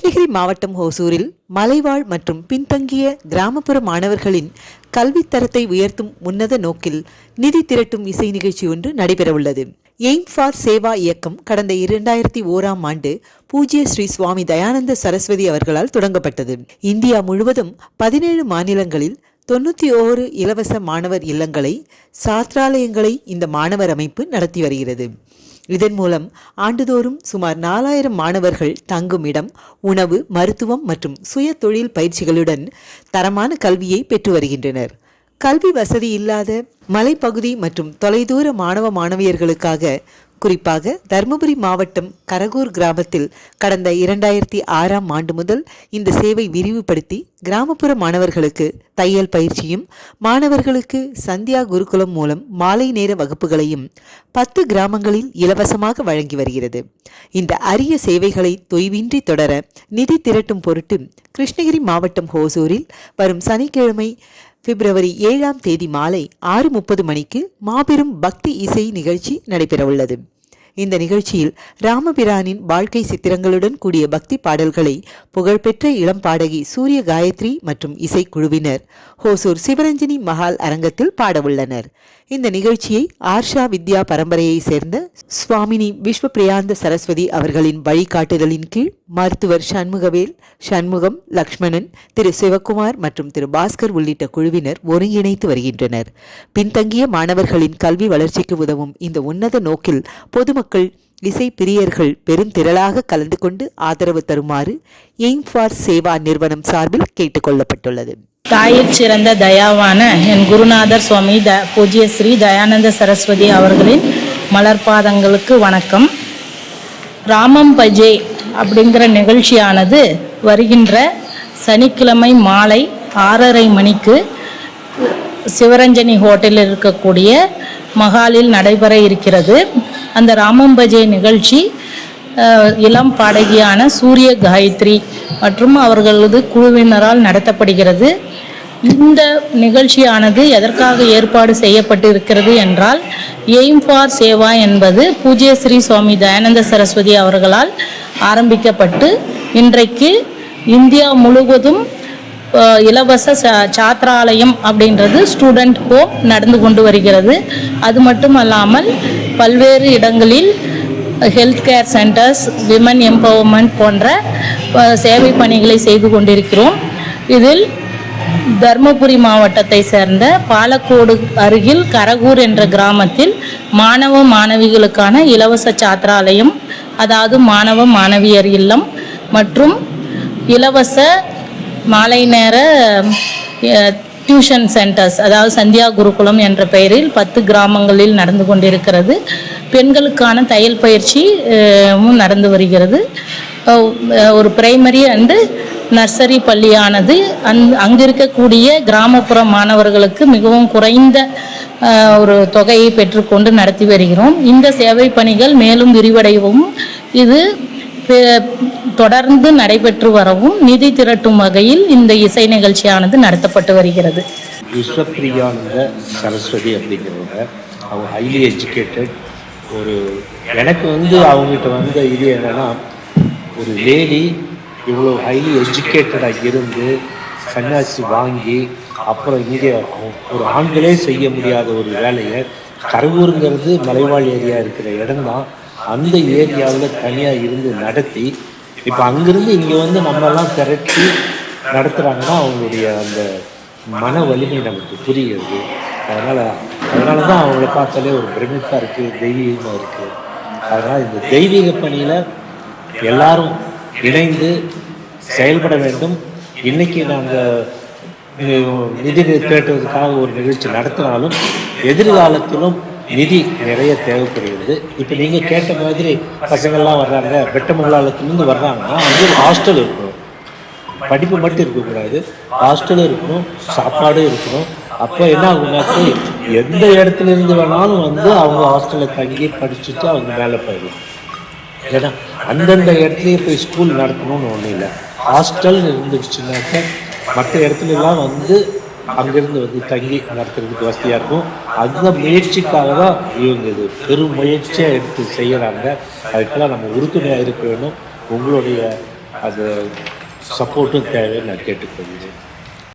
கிருஷ்ணகிரி மாவட்டம் ஹோசூரில் மலைவாழ் மற்றும் பின்தங்கிய கிராமப்புற மாணவர்களின் கல்வித்தரத்தை உயர்த்தும் உன்னத நோக்கில் நிதி திரட்டும் இசை நிகழ்ச்சி ஒன்று நடைபெறவுள்ளது. எய்ம் ஃபார் சேவா இயக்கம் கடந்த 2001ஆம் ஆண்டு பூஜ்ய ஸ்ரீ சுவாமி தயானந்த சரஸ்வதி அவர்களால் தொடங்கப்பட்டது. இந்தியா முழுவதும் 17 மாநிலங்களில் 91 இலவச மாணவர் இல்லங்களை, சாத்ராலயங்களை இந்த மாணவர் அமைப்பு நடத்தி வருகிறது. இதன் மூலம் ஆண்டுதோறும் சுமார் 4000 மாணவர்கள் தங்கும் இடம், உணவு, மருத்துவம் மற்றும் சுய தொழில் பயிற்சிகளுடன் தரமான கல்வியை பெற்று வருகின்றனர். கல்வி வசதி இல்லாத மலைப்பகுதி மற்றும் தொலைதூர மாணவ மாணவியர்களுக்காக குறிப்பாக தருமபுரி மாவட்டம் கரகூர் கிராமத்தில் கடந்த 2006ஆம் ஆண்டு முதல் இந்த சேவை விரிவுபடுத்தி கிராமப்புற மாணவர்களுக்கு தையல் பயிற்சியும், மாணவர்களுக்கு சந்தியா குருகுலம் மூலம் மாலை நேர வகுப்புகளையும் 10 கிராமங்களில் இலவசமாக வழங்கி வருகிறது. இந்த அரிய சேவைகளை தொய்வின்றி தொடர நிதி திரட்டும் பொருட்டு கிருஷ்ணகிரி மாவட்டம் ஹோசூரில் வரும் சனிக்கிழமை பிப்ரவரி 7ஆம் தேதி மாலை 6:30 மணிக்கு மாபெரும் பக்தி இசை நிகழ்ச்சி நடைபெறவுள்ளது. இந்த நிகழ்ச்சியில் ராமபிரானின் வாழ்க்கை சித்திரங்களுடன் கூடிய பக்தி பாடல்களை புகழ்பெற்ற இளம் பாடகி சூரிய காயத்ரி மற்றும் இசைக்குழுவினர் ஹோசூர் சிவரஞ்சனி மஹால் அரங்கத்தில் பாடவுள்ளனர். இந்த நிகழ்ச்சியை ஆர்ஷா வித்யா பரம்பரையை சேர்ந்த சுவாமினி விஸ்வபிரியாந்த சரஸ்வதி அவர்களின் வழிகாட்டுதலின் கீழ் மருத்துவர் சண்முகம், லக்ஷ்மணன், திரு சிவகுமார் மற்றும் திரு பாஸ்கர் உள்ளிட்ட குழுவினர் ஒருங்கிணைத்து வருகின்றனர். பின்தங்கிய மாணவர்களின் கல்வி வளர்ச்சிக்கு உதவும் இந்த உன்னத நோக்கில் பொதுமக்கள், இசை பிரியர்கள் பெருந்திரளாக கலந்து கொண்டு ஆதரவு தருமாறு எய்ம் ஃபார் சேவா நிறுவனம் சார்பில் கேட்டுக்கொள்ளப்பட்டுள்ளது. தாயிற் சிறந்த தயாவான என் குருநாதர் சுவாமி பூஜ்ய ஸ்ரீ தயானந்த சரஸ்வதி அவர்களின் மலர்பாதங்களுக்கு வணக்கம். ராமம் பஜே அப்படிங்கிற நிகழ்ச்சியானது வருகின்ற சனிக்கிழமை மாலை 6:30 மணிக்கு சிவரஞ்சனி ஹோட்டலில் இருக்கக்கூடிய மஹாலில் நடைபெற இருக்கிறது. அந்த ராமம் பஜே நிகழ்ச்சி இளம் பாடகியான சூரிய காயத்ரி மற்றும் அவர்களது குழுவினரால் நடத்தப்படுகிறது. இந்த நிகழ்ச்சியானது எதற்காக ஏற்பாடு செய்யப்பட்டு இருக்கிறது என்றால், எய்ம் ஃபார் சேவா என்பது பூஜ்ய ஸ்ரீ சுவாமி தயானந்த சரஸ்வதி அவர்களால் ஆரம்பிக்கப்பட்டு இன்றைக்கு இந்தியா முழுவதும் இலவச சாத்ராலயம் அப்படின்றது ஸ்டூடெண்ட் ஹோம் நடந்து கொண்டு வருகிறது. அது மட்டும் அல்லாமல் பல்வேறு இடங்களில் health care centres, women empowerment போன்ற சேவை பணிகளை செய்து கொண்டிருக்கிறோம். இதில் தருமபுரி மாவட்டத்தை சேர்ந்த பாலக்கோடு அருகில் கரகூர் என்ற கிராமத்தில் மாணவ மாணவிகளுக்கான இலவச சாத்ராலயம், அதாவது மாணவ மாணவியர் இல்லம் மற்றும் இலவச மாலை நேர டியூஷன் சென்டர்ஸ், அதாவது சந்தியா குருகுலம் என்ற பெயரில் 10 கிராமங்களில் நடந்து கொண்டிருக்கிறது. பெண்களுக்கான தையல் பயிற்சியும் நடந்து வருகிறது. ஒரு பிரைமரி அண்டு நர்சரி பள்ளியானது அங்கு இருக்கக்கூடிய கிராமப்புற மாணவர்களுக்கு மிகவும் குறைந்த ஒரு தொகையை பெற்றுக்கொண்டு நடத்தி வருகிறோம். இந்த சேவை பணிகள் மேலும் விரிவடையவும் இது தொடர்ந்து நடைபெற்று வரவும் நிதி திரட்டும் வகையில் இந்த இசை நிகழ்ச்சியானது நடத்தப்பட்டு வருகிறது. விஸ்வபிரியானந்த சரஸ்வதி அப்படிங்கிறவங்க, அவங்க ஹைலி எஜுகேட்டட். எனக்கு அவங்ககிட்ட இது என்னன்னா, ஒரு லேடி இவ்வளோ ஹைலி எஜுகேட்டடாக இருந்து சன்னியாசி வாங்கி அப்புறம் இங்கே ஒரு ஆண்களே செய்ய முடியாத ஒரு வேலையை, கரகூருங்கிறது மலைவாழ் ஏரியா இருக்கிற இடம் தான், அந்த ஏரியாவில் தனியாக இருந்து நடத்தி இப்போ அங்கேருந்து இங்கே நம்மெல்லாம் திரட்டி நடத்துகிறாங்கன்னா அவங்களுடைய அந்த மன வலிமை நமக்கு புரியுது. அதனால தான் அவங்கள பார்த்தாலே ஒரு பிரமிப்பாக இருக்குது, தெய்வீகமாக இருக்குது. அதனால் இந்த தெய்வீக பணியில் எல்லாரும் இணைந்து செயல்பட வேண்டும். இன்றைக்கி நாங்கள் நிதி திரட்டுவதற்காக ஒரு நிகழ்ச்சி நடத்தினாலும் எதிர்காலத்திலும் நிதி நிறைய தேவைப்படுகிறது. இப்போ நீங்கள் கேட்ட மாதிரி பசங்கள்லாம் வர்றாங்க, வெட்டமங்கலாலத்துலேருந்து வர்றாங்கன்னா அங்கே ஒரு ஹாஸ்டல் இருக்கணும். படிப்பு மட்டும் இருக்கக்கூடாது, ஹாஸ்டலும் இருக்கணும், சாப்பாடும் இருக்கணும். அப்போ என்ன ஆகுனாக்கா, எந்த இடத்துல இருந்து வேணாலும் அவங்க ஹாஸ்டலில் தங்கி படிச்சுட்டு அவங்க மேலே போயிடலாம். ஏன்னா அந்தந்த இடத்துலையே போய் ஸ்கூல் நடத்தணும்னு ஒன்றும் இல்லை. ஹாஸ்டல் இருந்துச்சுன்னாக்க மற்ற இடத்துலலாம் அங்கேருந்து தங்கி நடத்துறதுக்கு வசதியாக இருக்கும். அந்த முயற்சிக்காக தான் இவங்க இது பெரும் முயற்சியாக எடுத்து செய்கிறாங்க. அதுக்கெல்லாம் நம்ம உறுதுணையாக இருக்க வேணும். உங்களுடைய அது சப்போர்ட்டும் தேவை நான் கேட்டுக்கொள்கிறேன்.